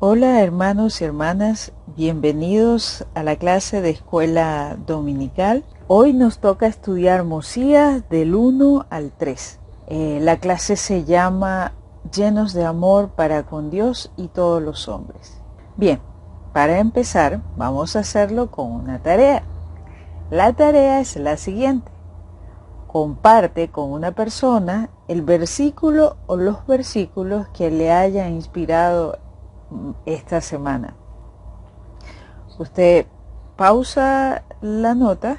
Hola hermanos y hermanas, bienvenidos a la clase de escuela dominical. Hoy nos toca estudiar Mosías del 1 al 3. La clase se llama Llenos de amor para con Dios y todos los hombres. Bien, para empezar vamos a hacerlo con una tarea. La tarea es la siguiente. Comparte con una persona el versículo o los versículos que le haya inspirado esta semana. Usted pausa la nota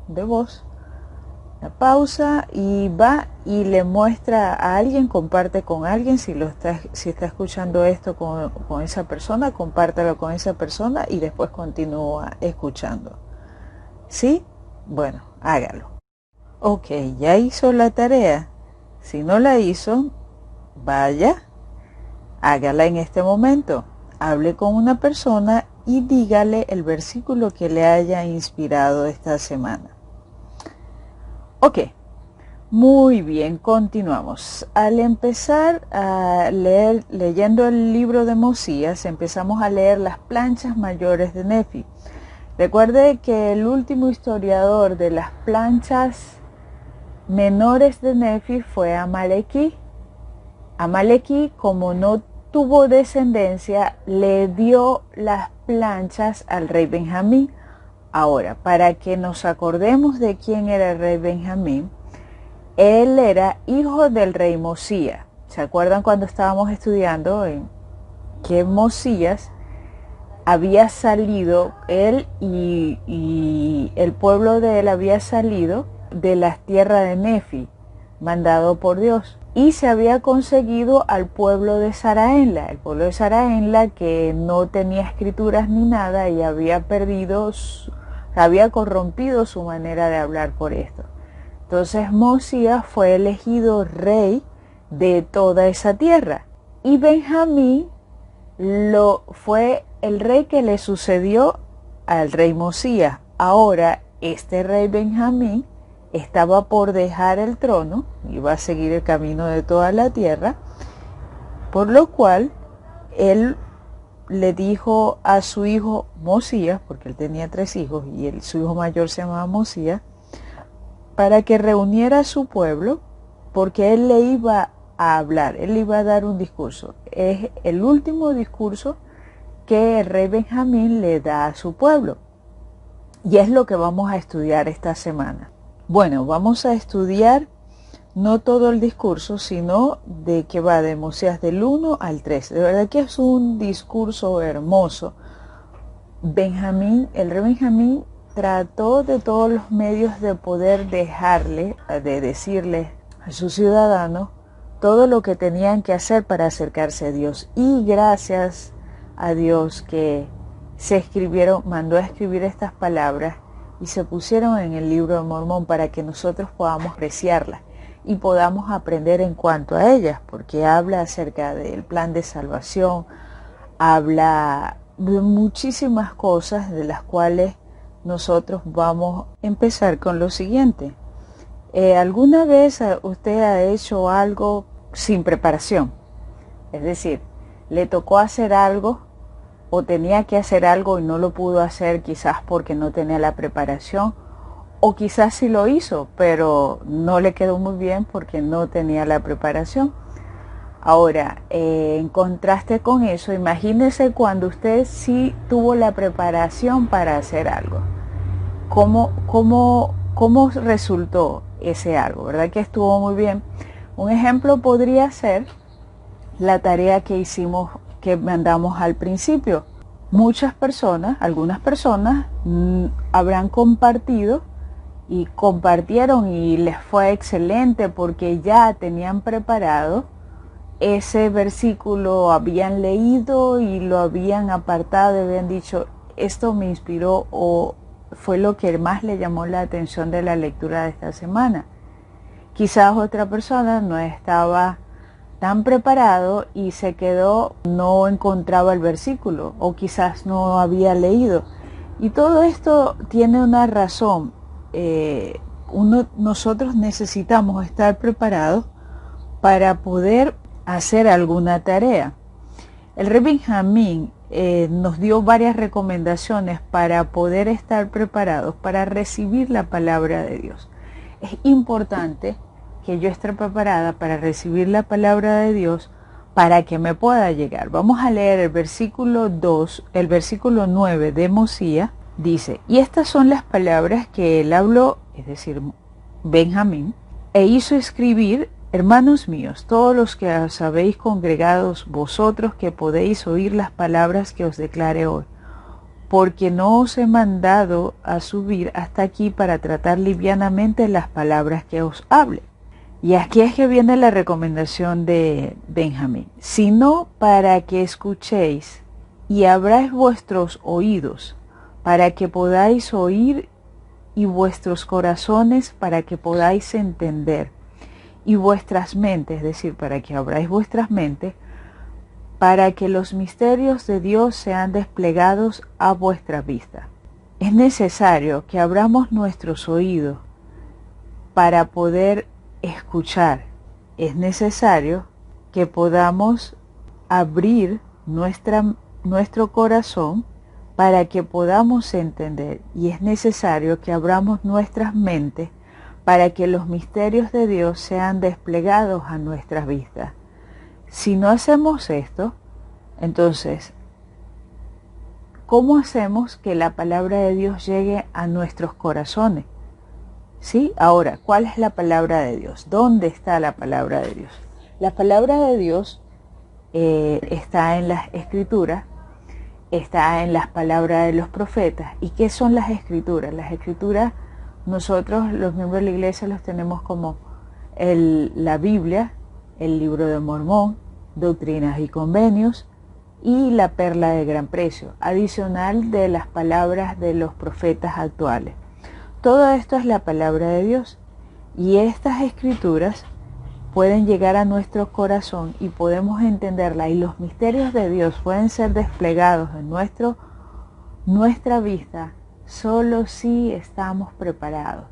de voz, la pausa y va y le muestra a alguien, comparte con alguien, si está escuchando esto con esa persona, compártalo con esa persona y después continúa escuchando. ¿Sí? Bueno, hágalo. Ok, ya hizo la tarea. Si no la hizo, vaya, hágala en este momento. Hable con una persona y dígale el versículo que le haya inspirado esta semana. Ok, muy bien, continuamos. Al empezar a leer, leyendo el libro de Mosías, empezamos a leer las planchas mayores de Nefi. Recuerde que el último historiador de las planchas menores de Nefi fue Amalequí. Amalequí, como no tuvo descendencia, le dio las planchas al rey Benjamín. Ahora, para que nos acordemos de quién era el rey Benjamín, él era hijo del rey Mosías. ¿Se acuerdan cuando estábamos estudiando en que Mosías había salido, él y el pueblo de él había salido de las tierras de Nefi, mandado por Dios, y se había conseguido al pueblo de Saraenla, el pueblo de Saraenla que no tenía escrituras ni nada y había corrompido su manera de hablar por esto. Entonces Mosías fue elegido rey de toda esa tierra y Benjamín fue el rey que le sucedió al rey Mosías. Ahora este rey Benjamín estaba por dejar el trono, iba a seguir el camino de toda la tierra, por lo cual él le dijo a su hijo Mosías, porque él tenía 3 hijos y su hijo mayor se llamaba Mosías, para que reuniera a su pueblo, porque él le iba a hablar, él le iba a dar un discurso. Es el último discurso que el rey Benjamín le da a su pueblo. Y es lo que vamos a estudiar esta semana. Bueno, vamos a estudiar no todo el discurso, sino de que va de Mosías del 1 al 3. De verdad que es un discurso hermoso. El rey Benjamín trató de todos los medios de poder de decirle a sus ciudadanos todo lo que tenían que hacer para acercarse a Dios. Y gracias a Dios que mandó a escribir estas palabras y se pusieron en el libro de Mormón para que nosotros podamos apreciarlas y podamos aprender en cuanto a ellas, porque habla acerca del plan de salvación, habla de muchísimas cosas de las cuales nosotros vamos a empezar con lo siguiente. ¿Alguna vez usted ha hecho algo sin preparación? Es decir, le tocó hacer algo o tenía que hacer algo y no lo pudo hacer quizás porque no tenía la preparación, o quizás sí lo hizo, pero no le quedó muy bien porque no tenía la preparación. Ahora, en contraste con eso, imagínese cuando usted sí tuvo la preparación para hacer algo. ¿Cómo resultó ese algo? ¿Verdad que estuvo muy bien? Un ejemplo podría ser la tarea que hicimos, que mandamos al principio. Algunas personas habrán compartido y compartieron y les fue excelente porque ya tenían preparado ese versículo, habían leído y lo habían apartado y habían dicho, esto me inspiró o fue lo que más le llamó la atención de la lectura de esta semana. Quizás otra persona no estaba tan preparado y se quedó, no encontraba el versículo o quizás no había leído. Y todo esto tiene una razón. Nosotros necesitamos estar preparados para poder hacer alguna tarea. El rey Benjamín nos dio varias recomendaciones para poder estar preparados para recibir la palabra de Dios. Es importante que yo esté preparada para recibir la palabra de Dios para que me pueda llegar. Vamos a leer el versículo 9 de Mosías. Dice: y estas son las palabras que él habló, es decir, Benjamín, e hizo escribir: hermanos míos, todos los que os habéis congregados, vosotros que podéis oír las palabras que os declare hoy, porque no os he mandado a subir hasta aquí para tratar livianamente las palabras que os hable. Y aquí es que viene la recomendación de Benjamín: sino para que escuchéis y abráis vuestros oídos, para que podáis oír, y vuestros corazones para que podáis entender, y vuestras mentes, es decir, para que abráis vuestras mentes, para que los misterios de Dios sean desplegados a vuestra vista. Es necesario que abramos nuestros oídos para poder escuchar. Es necesario que podamos abrir nuestro corazón para que podamos entender, y es necesario que abramos nuestras mentes para que los misterios de Dios sean desplegados a nuestras vistas. Si no hacemos esto, entonces, ¿cómo hacemos que la palabra de Dios llegue a nuestros corazones? ¿Sí? Ahora, ¿cuál es la palabra de Dios? ¿Dónde está la palabra de Dios? La palabra de Dios está en las Escrituras, está en las palabras de los profetas. ¿Y qué son las Escrituras? Las Escrituras, nosotros los miembros de la iglesia los tenemos como la Biblia, el Libro de Mormón, Doctrinas y Convenios y la Perla de Gran Precio, adicional de las palabras de los profetas actuales. Todo esto es la palabra de Dios, y estas Escrituras pueden llegar a nuestro corazón y podemos entenderla, y los misterios de Dios pueden ser desplegados en nuestra vista solo si estamos preparados.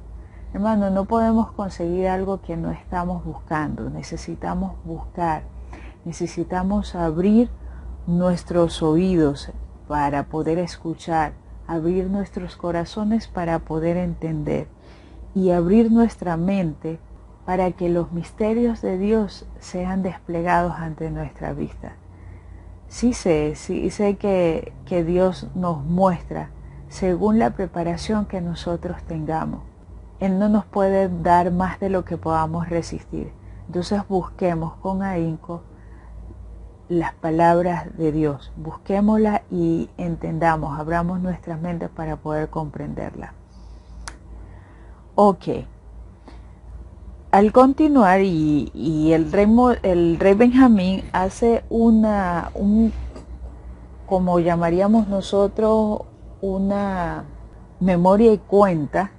Hermano, no podemos conseguir algo que no estamos buscando. Necesitamos buscar, necesitamos abrir nuestros oídos para poder escuchar, abrir nuestros corazones para poder entender, y abrir nuestra mente para que los misterios de Dios sean desplegados ante nuestra vista. Sí sé que Dios nos muestra según la preparación que nosotros tengamos. Él no nos puede dar más de lo que podamos resistir. Entonces busquemos con ahínco las palabras de Dios. Busquémoslas y entendamos, abramos nuestras mentes para poder comprenderlas. Ok. Al continuar, y el rey Benjamín hace como llamaríamos nosotros, una memoria y cuenta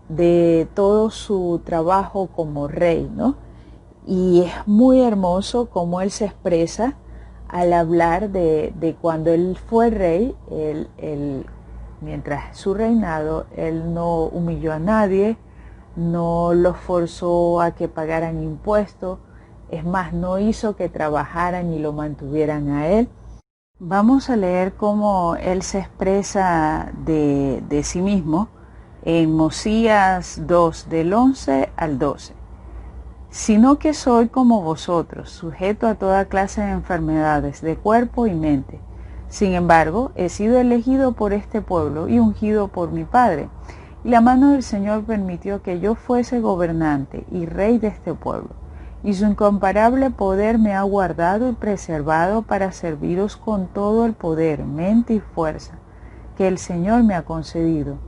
de todo su trabajo como rey, ¿no? Y es muy hermoso cómo él se expresa al hablar de cuando él fue rey. Mientras su reinado, él no humilló a nadie, no los forzó a que pagaran impuestos, es más, no hizo que trabajaran y lo mantuvieran a él. Vamos a leer cómo él se expresa de sí mismo en Mosías 2, del 11 al 12. Sino que soy como vosotros, sujeto a toda clase de enfermedades de cuerpo y mente. Sin embargo, he sido elegido por este pueblo y ungido por mi Padre. Y la mano del Señor permitió que yo fuese gobernante y rey de este pueblo. Y su incomparable poder me ha guardado y preservado para serviros con todo el poder, mente y fuerza que el Señor me ha concedido.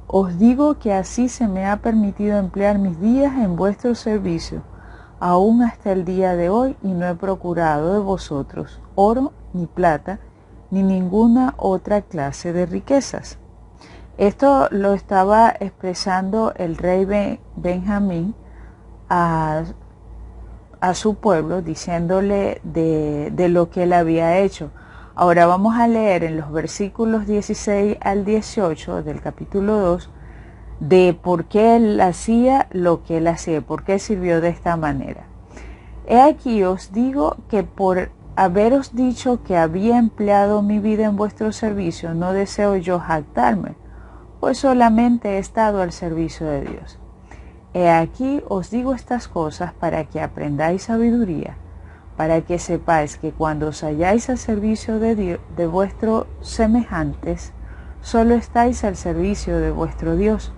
Os digo que así se me ha permitido emplear mis días en vuestro servicio, aún hasta el día de hoy, y no he procurado de vosotros oro, ni plata, ni ninguna otra clase de riquezas. Esto lo estaba expresando el rey Benjamín a su pueblo, diciéndole de lo que él había hecho. Ahora vamos a leer en los versículos 16 al 18 del capítulo 2 de por qué él hacía lo que él hacía, por qué sirvió de esta manera. He aquí os digo que por haberos dicho que había empleado mi vida en vuestro servicio, no deseo yo jactarme, pues solamente he estado al servicio de Dios. He aquí os digo estas cosas para que aprendáis sabiduría, para que sepáis que cuando os halláis al servicio de vuestros semejantes, solo estáis al servicio de vuestro Dios.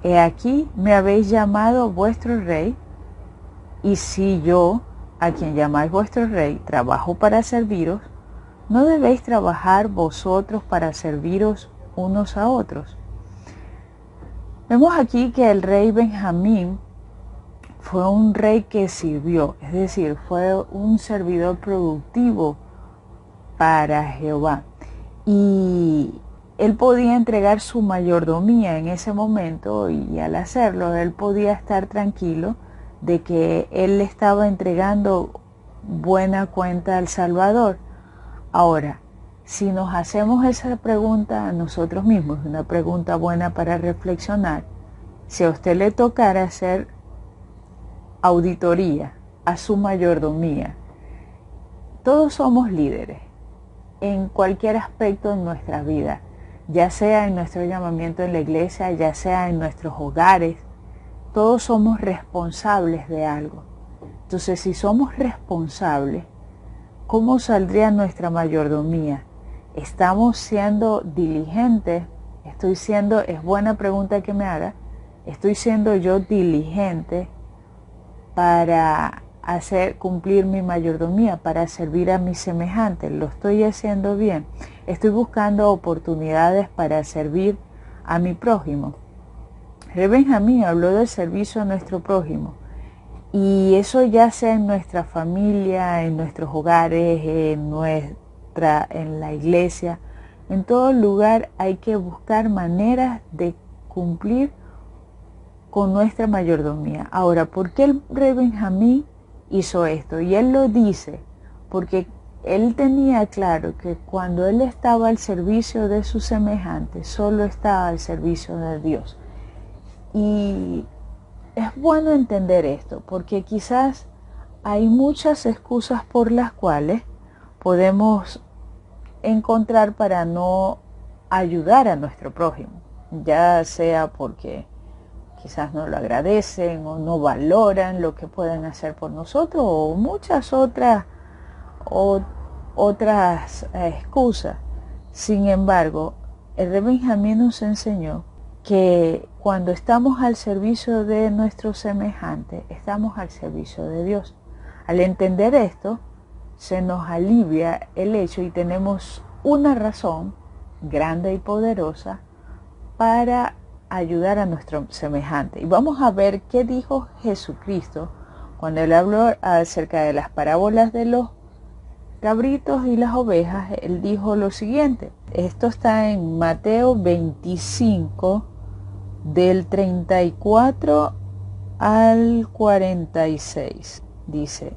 He aquí me habéis llamado vuestro rey, y si yo, a quien llamáis vuestro rey, trabajo para serviros, ¿no debéis trabajar vosotros para serviros unos a otros? Vemos aquí que el rey Benjamín fue un rey que sirvió, es decir, fue un servidor productivo para Jehová. Y él podía entregar su mayordomía en ese momento, y al hacerlo él podía estar tranquilo de que él le estaba entregando buena cuenta al Salvador. Ahora, si nos hacemos esa pregunta a nosotros mismos, una pregunta buena para reflexionar, si a usted le tocara hacer auditoría a su mayordomía, todos somos líderes en cualquier aspecto de nuestra vida, ya sea en nuestro llamamiento en la iglesia, ya sea en nuestros hogares, todos somos responsables de algo. Entonces, si somos responsables, ¿cómo saldría nuestra mayordomía? ¿Estamos siendo diligentes? Es buena pregunta que me haga, ¿estoy siendo yo diligente para cumplir mi mayordomía, para servir a mis semejantes? ¿Lo estoy haciendo bien? ¿Estoy buscando oportunidades para servir a mi prójimo? Rey Benjamín habló del servicio a nuestro prójimo, y eso ya sea en nuestra familia, en nuestros hogares, en la iglesia, en todo lugar hay que buscar maneras de cumplir con nuestra mayordomía. Ahora, ¿por qué el rey Benjamín hizo esto? Y él lo dice porque él tenía claro que cuando él estaba al servicio de sus semejantes, solo estaba al servicio de Dios. Y es bueno entender esto, porque quizás hay muchas excusas por las cuales podemos encontrar para no ayudar a nuestro prójimo, ya sea porque quizás no lo agradecen o no valoran lo que pueden hacer por nosotros, o muchas otras excusas. Sin embargo, el rey Benjamín nos enseñó que cuando estamos al servicio de nuestros semejantes, estamos al servicio de Dios. Al entender esto, se nos alivia el hecho y tenemos una razón grande y poderosa para ayudar a nuestro semejante. Y vamos a ver qué dijo Jesucristo cuando él habló acerca de las parábolas de los cabritos y las ovejas. Él dijo lo siguiente. Esto está en Mateo 25, del 34 al 46. Dice: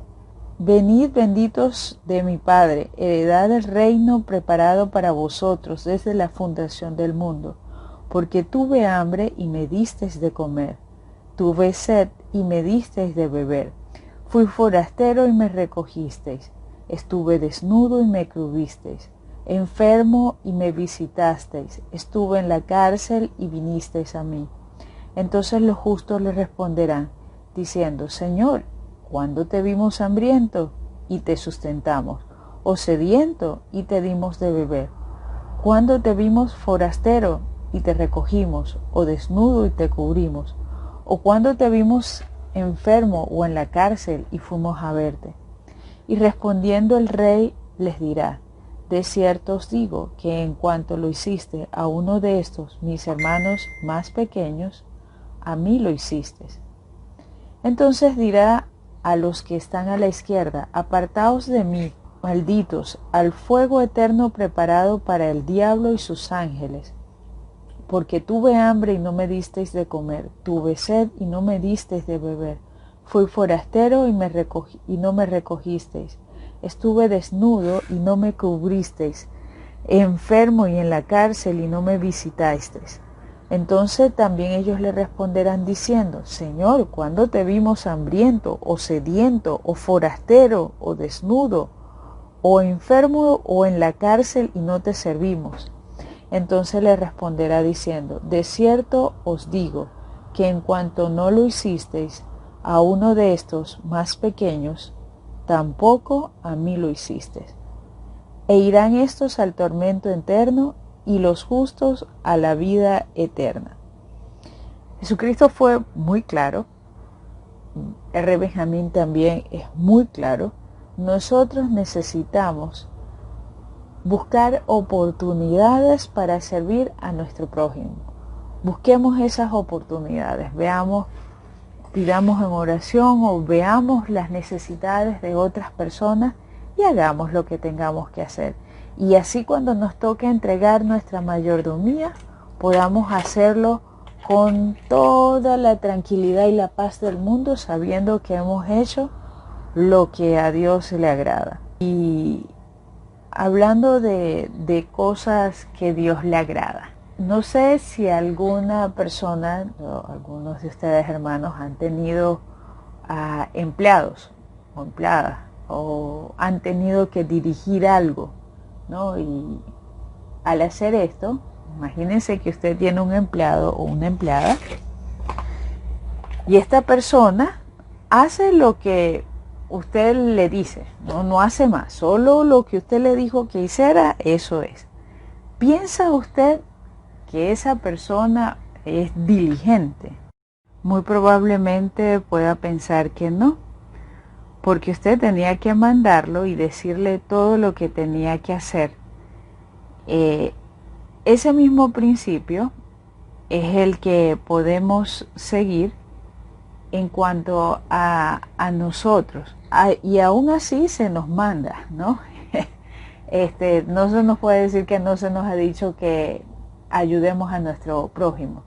Venid benditos de mi Padre, heredad del reino preparado para vosotros desde la fundación del mundo. Porque tuve hambre y me disteis de comer, tuve sed y me disteis de beber, fui forastero y me recogisteis, estuve desnudo y me cubristeis, enfermo y me visitasteis, estuve en la cárcel y vinisteis a mí. Entonces los justos le responderán, diciendo: Señor, ¿cuándo te vimos hambriento y te sustentamos, o sediento y te dimos de beber? ¿Cuándo te vimos forastero y te recogimos, o desnudo y te cubrimos? ¿O cuándo te vimos enfermo o en la cárcel y fuimos a verte? Y respondiendo el rey les dirá: de cierto os digo que en cuanto lo hiciste a uno de estos mis hermanos más pequeños, a mí lo hiciste. Entonces dirá a los que están a la izquierda: apartaos de mí, malditos, al fuego eterno preparado para el diablo y sus ángeles. Porque tuve hambre y no me disteis de comer, tuve sed y no me disteis de beber, fui forastero y no me recogisteis, estuve desnudo y no me cubristeis, enfermo y en la cárcel y no me visitasteis. Entonces también ellos le responderán diciendo: Señor, ¿cuándo te vimos hambriento, o sediento, o forastero, o desnudo, o enfermo o en la cárcel y no te servimos? Entonces le responderá diciendo, de cierto os digo, que en cuanto no lo hicisteis a uno de estos más pequeños, tampoco a mí lo hicisteis. E irán estos al tormento eterno y los justos a la vida eterna. Jesucristo fue muy claro. R. Benjamín también es muy claro. Nosotros necesitamos buscar oportunidades para servir a nuestro prójimo. Busquemos esas oportunidades, pidamos en oración o veamos las necesidades de otras personas y hagamos lo que tengamos que hacer. Y así cuando nos toque entregar nuestra mayordomía, podamos hacerlo con toda la tranquilidad y la paz del mundo, sabiendo que hemos hecho lo que a Dios le agrada. Y hablando de cosas que Dios le agrada, no sé si alguna persona, o algunos de ustedes hermanos, han tenido empleados o empleadas, o han tenido que dirigir algo, ¿no? Y al hacer esto, imagínense que usted tiene un empleado o una empleada y esta persona hace lo que usted le dice, no hace más, solo lo que usted le dijo que hiciera, eso es. ¿Piensa usted que esa persona es diligente? Muy probablemente pueda pensar que no, porque usted tenía que mandarlo y decirle todo lo que tenía que hacer. Ese mismo principio es el que podemos seguir en cuanto a nosotros. Y aún así se nos manda, ¿no? No se nos puede decir que no se nos ha dicho que ayudemos a nuestro prójimo.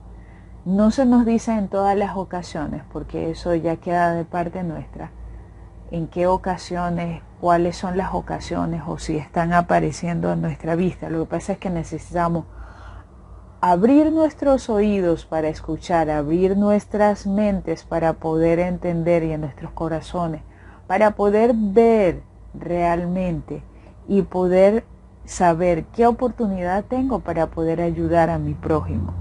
No se nos dice en todas las ocasiones, porque eso ya queda de parte nuestra. En qué ocasiones, cuáles son las ocasiones o si están apareciendo en nuestra vista. Lo que pasa es que necesitamos abrir nuestros oídos para escuchar, abrir nuestras mentes para poder entender y en nuestros corazones, para poder ver realmente y poder saber qué oportunidad tengo para poder ayudar a mi prójimo.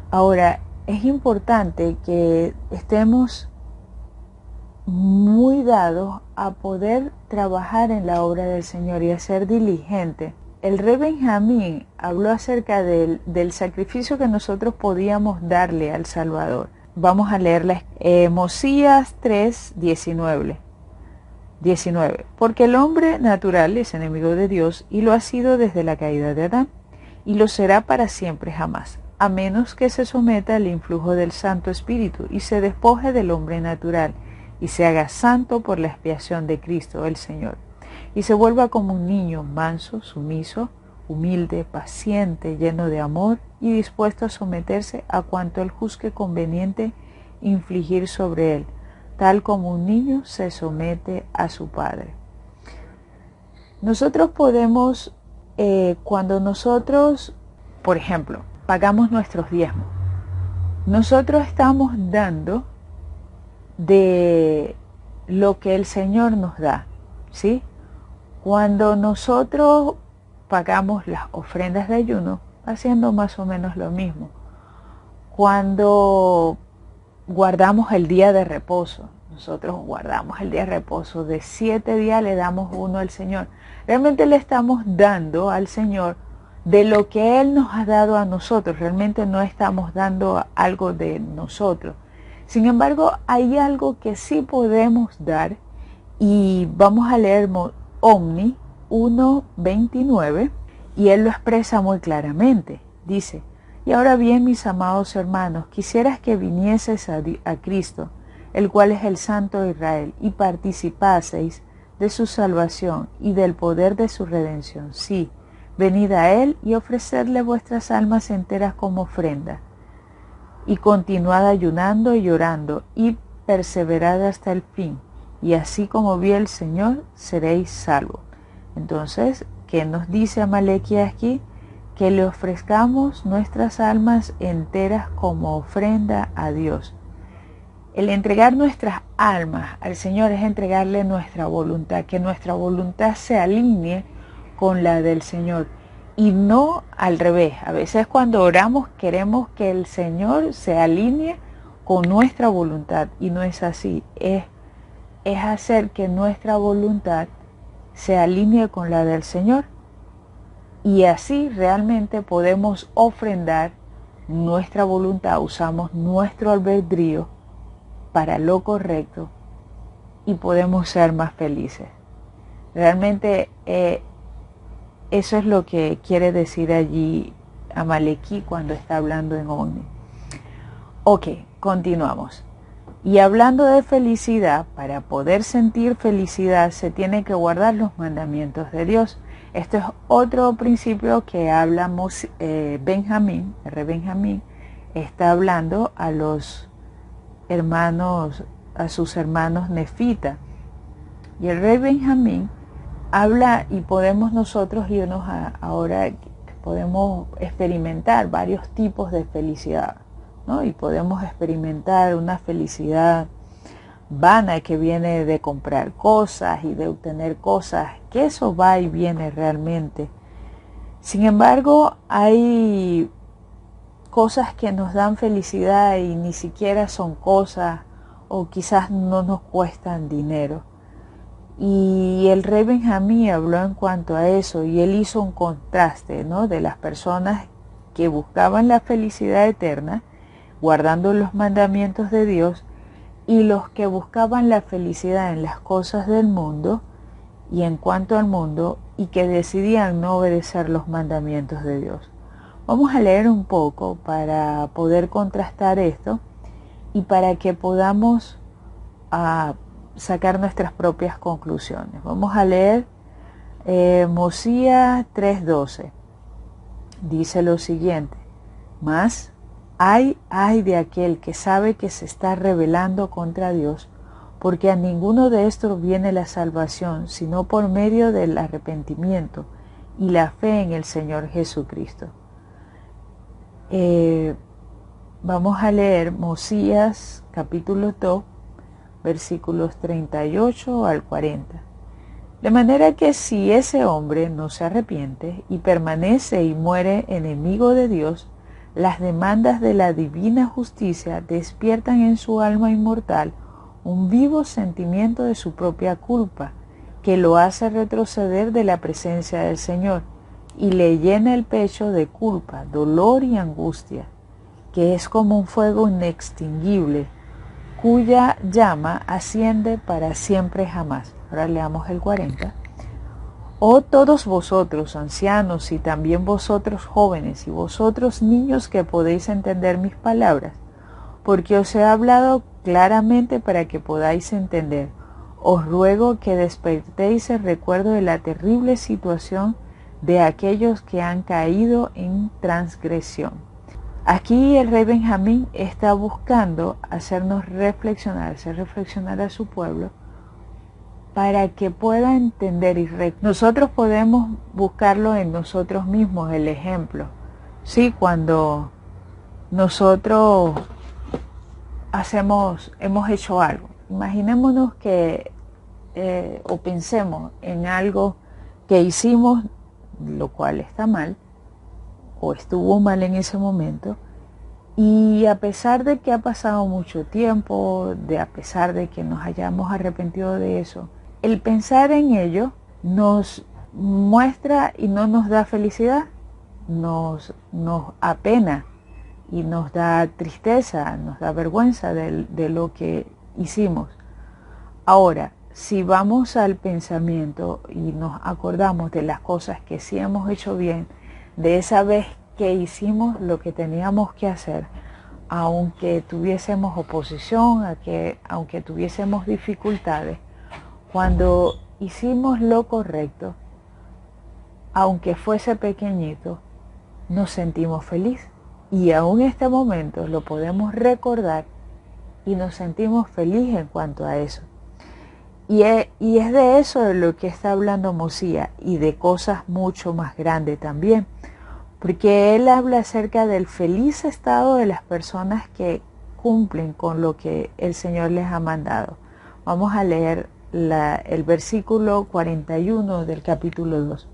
Ahora, es importante que estemos muy dados a poder trabajar en la obra del Señor y a ser diligente. El rey Benjamín habló acerca del sacrificio que nosotros podíamos darle al Salvador. Vamos a leerla. Mosías 3, 19. Porque el hombre natural es enemigo de Dios y lo ha sido desde la caída de Adán y lo será para siempre jamás, a menos que se someta al influjo del Santo Espíritu y se despoje del hombre natural y se haga santo por la expiación de Cristo el Señor, y se vuelva como un niño manso, sumiso, humilde, paciente, lleno de amor y dispuesto a someterse a cuanto él juzgue conveniente infligir sobre él, tal como un niño se somete a su padre. Nosotros podemos, cuando nosotros, por ejemplo, pagamos nuestros diezmos, nosotros estamos dando de lo que el Señor nos da, ¿sí? Cuando nosotros pagamos las ofrendas de ayuno, haciendo más o menos lo mismo. Cuando guardamos el día de reposo, nosotros guardamos el día de reposo, de 7 días le damos uno al Señor. Realmente le estamos dando al Señor de lo que Él nos ha dado a nosotros, realmente no estamos dando algo de nosotros. Sin embargo, hay algo que sí podemos dar y vamos a leer Omni 1:29 y él lo expresa muy claramente. Dice, y ahora bien, mis amados hermanos, quisieras que vinieseis a Cristo, el cual es el Santo de Israel, y participaseis de su salvación y del poder de su redención. Sí, venid a Él y ofrecedle vuestras almas enteras como ofrenda, y continuad ayunando y orando, y perseverad hasta el fin, y así como vio el Señor, seréis salvos. Entonces, ¿qué nos dice Amalequia aquí? Que le ofrezcamos nuestras almas enteras como ofrenda a Dios. El entregar nuestras almas al Señor es entregarle nuestra voluntad, que nuestra voluntad se alinee con la del Señor y no al revés. A veces cuando oramos queremos que el Señor se alinee con nuestra voluntad y no es así. Es hacer que nuestra voluntad se alinee con la del Señor y así realmente podemos ofrendar nuestra voluntad, usamos nuestro albedrío para lo correcto y podemos ser más felices. Realmente eso es lo que quiere decir allí Amalequí cuando está hablando en Omni. Ok, continuamos. Y hablando de felicidad, para poder sentir felicidad se tiene que guardar los mandamientos de Dios. Esto es otro principio que hablamos, Benjamín, R. Benjamín, está hablando a los hermanos, a sus hermanos nefita. Y el rey Benjamín habla y podemos nosotros irnos ahora, podemos experimentar varios tipos de felicidad, ¿no? Y podemos experimentar una felicidad vana que viene de comprar cosas y de obtener cosas, que eso va y viene realmente. Sin embargo, hay cosas que nos dan felicidad y ni siquiera son cosas o quizás no nos cuestan dinero. Y el rey Benjamín habló en cuanto a eso y él hizo un contraste, ¿no?, de las personas que buscaban la felicidad eterna, guardando los mandamientos de Dios, y los que buscaban la felicidad en las cosas del mundo y en cuanto al mundo y que decidían no obedecer los mandamientos de Dios. Vamos a leer un poco para poder contrastar esto y para que podamos sacar nuestras propias conclusiones. Vamos a leer Mosías 3:12. Dice lo siguiente: mas ay de aquel que sabe que se está rebelando contra Dios, porque a ninguno de estos viene la salvación, sino por medio del arrepentimiento y la fe en el Señor Jesucristo. Vamos a leer Mosías capítulo 2, versículos 38 al 40. De manera que si ese hombre no se arrepiente y permanece y muere enemigo de Dios, las demandas de la divina justicia despiertan en su alma inmortal un vivo sentimiento de su propia culpa, que lo hace retroceder de la presencia del Señor y le llena el pecho de culpa, dolor y angustia, que es como un fuego inextinguible, cuya llama asciende para siempre jamás. Ahora leamos el 40. Oh todos vosotros ancianos y también vosotros jóvenes y vosotros niños que podéis entender mis palabras, porque os he hablado claramente para que podáis entender. Os ruego que despertéis el recuerdo de la terrible situación de aquellos que han caído en transgresión. Aquí el rey Benjamín está buscando hacernos reflexionar, hacer reflexionar a su pueblo para que pueda entender y nosotros podemos buscarlo en nosotros mismos, el ejemplo. Sí, cuando nosotros hemos hecho algo, imaginémonos que o pensemos en algo que hicimos, lo cual está mal o estuvo mal en ese momento, y a pesar de que ha pasado mucho tiempo, a pesar de que nos hayamos arrepentido de eso, el pensar en ello nos muestra y no nos da felicidad, nos apena y nos da tristeza, nos da vergüenza de lo que hicimos. Ahora, si vamos al pensamiento y nos acordamos de las cosas que sí hemos hecho bien, de esa vez que hicimos lo que teníamos que hacer, aunque tuviésemos oposición, aunque tuviésemos dificultades, cuando hicimos lo correcto, aunque fuese pequeñito, nos sentimos felices. Y aún en este momento lo podemos recordar y nos sentimos felices en cuanto a eso. Y es de eso de lo que está hablando Mosías y de cosas mucho más grandes también. Porque él habla acerca del feliz estado de las personas cumplen con lo que el Señor les ha mandado. Vamos a leer el versículo 41 del capítulo 2.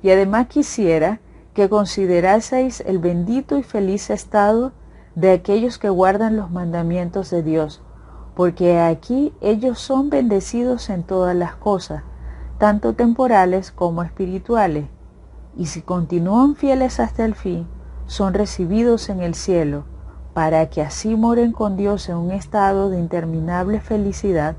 Y además quisiera que consideraseis el bendito y feliz estado de aquellos que guardan los mandamientos de Dios, porque aquí ellos son bendecidos en todas las cosas, tanto temporales como espirituales, y si continúan fieles hasta el fin, son recibidos en el cielo, para que así moren con Dios en un estado de interminable felicidad.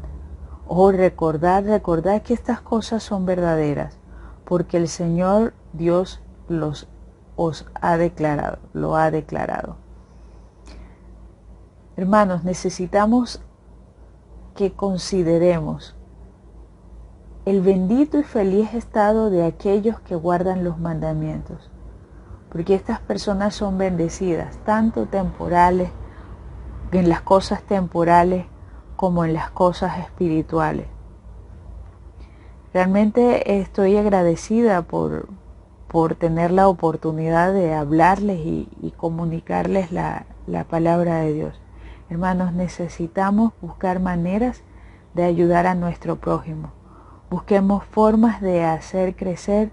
Recordad que estas cosas son verdaderas, porque el Señor Dios lo ha declarado. Hermanos, necesitamos que consideremos el bendito y feliz estado de aquellos que guardan los mandamientos, porque estas personas son bendecidas, tanto temporales, en las cosas temporales como en las cosas espirituales. Realmente estoy agradecida por tener la oportunidad de hablarles y comunicarles la palabra de Dios. Hermanos, necesitamos buscar maneras de ayudar a nuestro prójimo. Busquemos formas de hacer crecer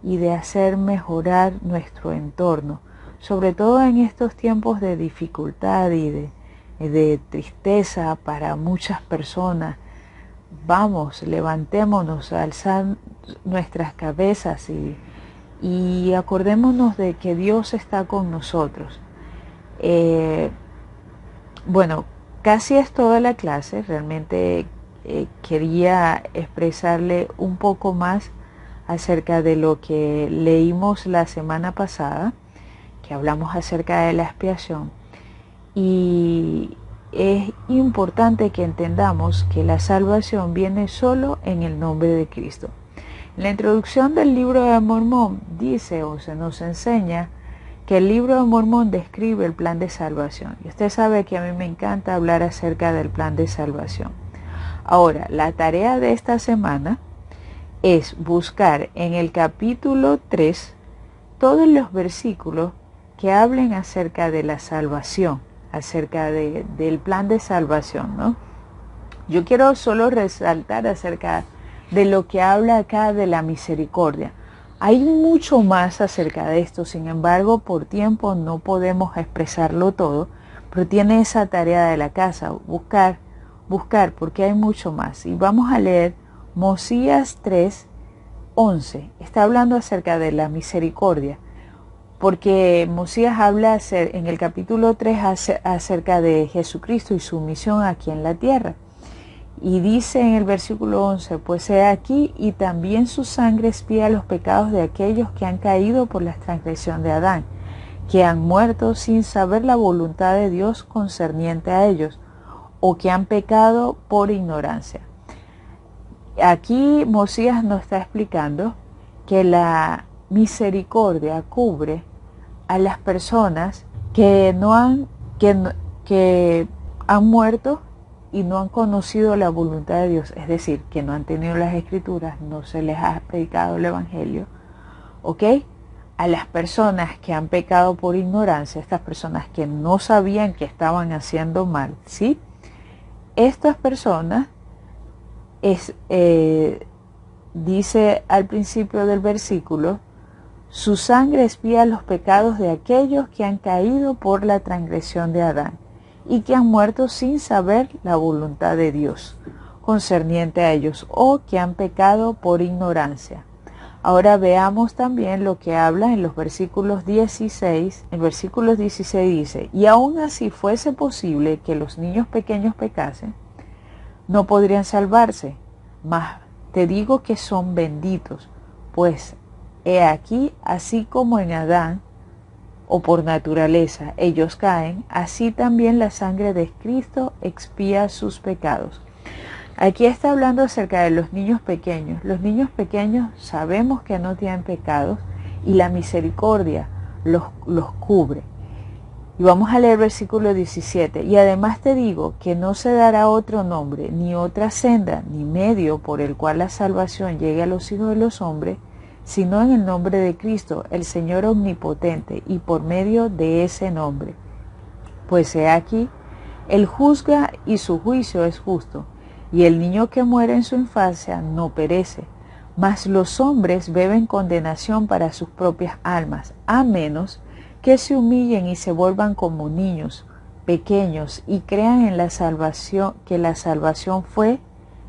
y de hacer mejorar nuestro entorno, sobre todo en estos tiempos de dificultad y de tristeza para muchas personas. Vamos, levantémonos, alzar nuestras cabezas y acordémonos de que Dios está con nosotros. Bueno, casi es toda la clase. Realmente quería expresarle un poco más acerca de lo que leímos la semana pasada, que hablamos acerca de la expiación. Y es importante que entendamos que la salvación viene solo en el nombre de Cristo. En la introducción del libro de Mormón dice o se nos enseña que el libro de Mormón describe el plan de salvación. Y usted sabe que a mí me encanta hablar acerca del plan de salvación. Ahora, la tarea de esta semana es buscar en el capítulo 3 todos los versículos que hablen acerca de la salvación, acerca del plan de salvación, ¿no? Yo quiero solo resaltar acerca de lo que habla acá de la misericordia. Hay mucho más acerca de esto, sin embargo, por tiempo no podemos expresarlo todo, pero tiene esa tarea de la casa, buscar, porque hay mucho más. Y vamos a leer Mosías 3:11. Está hablando acerca de la misericordia, porque Mosías habla en el capítulo 3 acerca de Jesucristo y su misión aquí en la tierra. Y dice en el versículo 11, pues he aquí, y también su sangre expía los pecados de aquellos que han caído por la transgresión de Adán, que han muerto sin saber la voluntad de Dios concerniente a ellos, o que han pecado por ignorancia. Aquí Mosías nos está explicando que la misericordia cubre a las personas que han muerto y no han conocido la voluntad de Dios, es decir, que no han tenido las escrituras, no se les ha predicado el evangelio, ¿ok? A las personas que han pecado por ignorancia, estas personas que no sabían que estaban haciendo mal, ¿sí? Estas personas, dice al principio del versículo, su sangre expía los pecados de aquellos que han caído por la transgresión de Adán y que han muerto sin saber la voluntad de Dios concerniente a ellos, o que han pecado por ignorancia. Ahora veamos también lo que habla en los versículos 16. En versículos 16 dice, y aun así fuese posible que los niños pequeños pecasen, no podrían salvarse, mas te digo que son benditos, pues he aquí, así como en Adán, o por naturaleza, ellos caen, así también la sangre de Cristo expía sus pecados. Aquí está hablando acerca de los niños pequeños. Los niños pequeños sabemos que no tienen pecados y la misericordia los cubre. Y vamos a leer versículo 17. Y además te digo que no se dará otro nombre, ni otra senda, ni medio por el cual la salvación llegue a los hijos de los hombres, sino en el nombre de Cristo, el Señor omnipotente, y por medio de ese nombre. Pues he aquí, Él juzga y su juicio es justo, y el niño que muere en su infancia no perece, mas los hombres beben condenación para sus propias almas, a menos que se humillen y se vuelvan como niños pequeños y crean en la salvación, que la salvación fue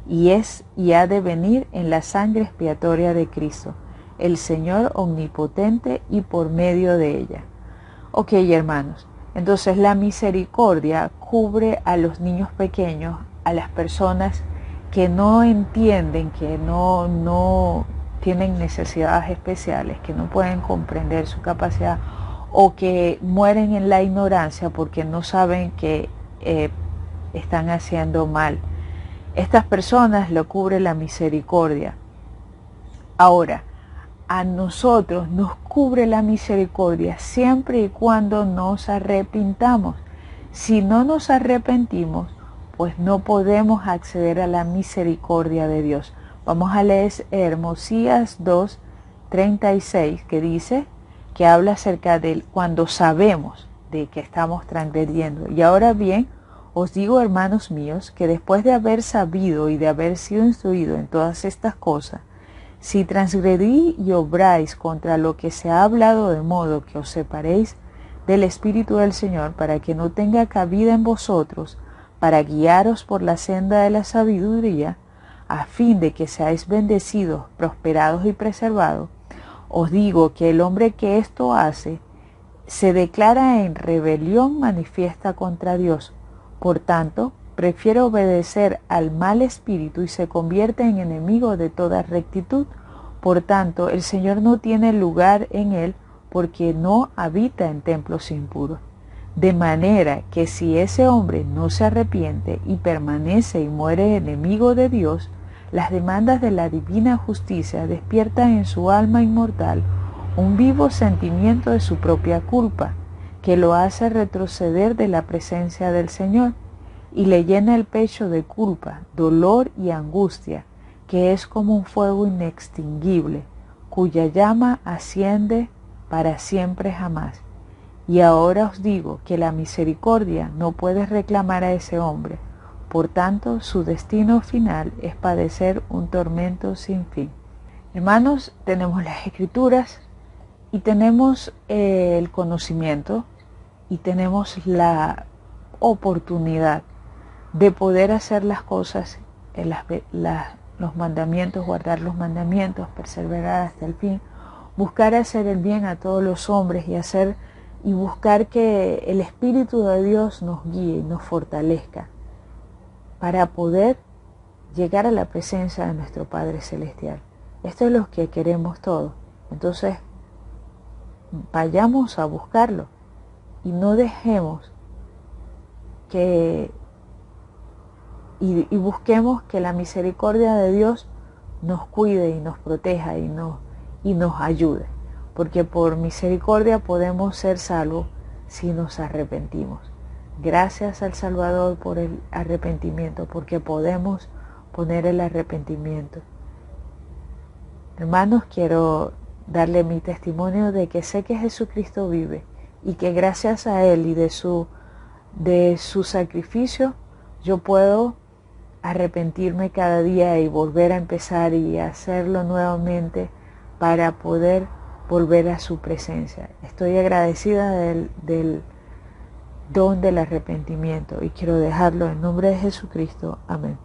y es y ha de venir en la sangre expiatoria de Cristo, el Señor omnipotente, y por medio de ella. Ok, hermanos, entonces la misericordia cubre a los niños pequeños, a las personas que no entienden, que no tienen necesidades especiales, que no pueden comprender su capacidad, o que mueren en la ignorancia porque no saben que están haciendo mal. Estas personas lo cubre la misericordia. Ahora, a nosotros nos cubre la misericordia siempre y cuando nos arrepintamos. Si no nos arrepentimos, pues no podemos acceder a la misericordia de Dios. Vamos a leer Hermosías 2:36, que dice, que habla acerca de cuando sabemos de que estamos transgrediendo. Y ahora bien, os digo, hermanos míos, que después de haber sabido y de haber sido instruido en todas estas cosas, si transgredí y obráis contra lo que se ha hablado, de modo que os separéis del Espíritu del Señor, para que no tenga cabida en vosotros, para guiaros por la senda de la sabiduría, a fin de que seáis bendecidos, prosperados y preservados, os digo que el hombre que esto hace se declara en rebelión manifiesta contra Dios. Por tanto, prefiere obedecer al mal espíritu y se convierte en enemigo de toda rectitud. Por tanto, el Señor no tiene lugar en él, porque no habita en templos impuros. De manera que si ese hombre no se arrepiente y permanece y muere enemigo de Dios, las demandas de la divina justicia despiertan en su alma inmortal un vivo sentimiento de su propia culpa, que lo hace retroceder de la presencia del Señor, y le llena el pecho de culpa, dolor y angustia, que es como un fuego inextinguible, cuya llama asciende para siempre jamás. Y ahora os digo que la misericordia no puede reclamar a ese hombre. Por tanto, su destino final es padecer un tormento sin fin. Hermanos, tenemos las Escrituras y tenemos el conocimiento y tenemos la oportunidad de poder hacer las cosas, los mandamientos, guardar los mandamientos, perseverar hasta el fin, buscar hacer el bien a todos los hombres y buscar que el Espíritu de Dios nos guíe y nos fortalezca para poder llegar a la presencia de nuestro Padre Celestial. Esto es lo que queremos todos. Entonces, vayamos a buscarlo y no dejemos y busquemos que la misericordia de Dios nos cuide y nos proteja y nos ayude. Porque por misericordia podemos ser salvos si nos arrepentimos. Gracias al Salvador por el arrepentimiento, porque podemos poner el arrepentimiento. Hermanos, quiero darle mi testimonio de que sé que Jesucristo vive y que gracias a Él y de su sacrificio yo puedo arrepentirme cada día y volver a empezar y hacerlo nuevamente para poder volver a su presencia. Estoy agradecida del don del arrepentimiento y quiero dejarlo en nombre de Jesucristo. Amén.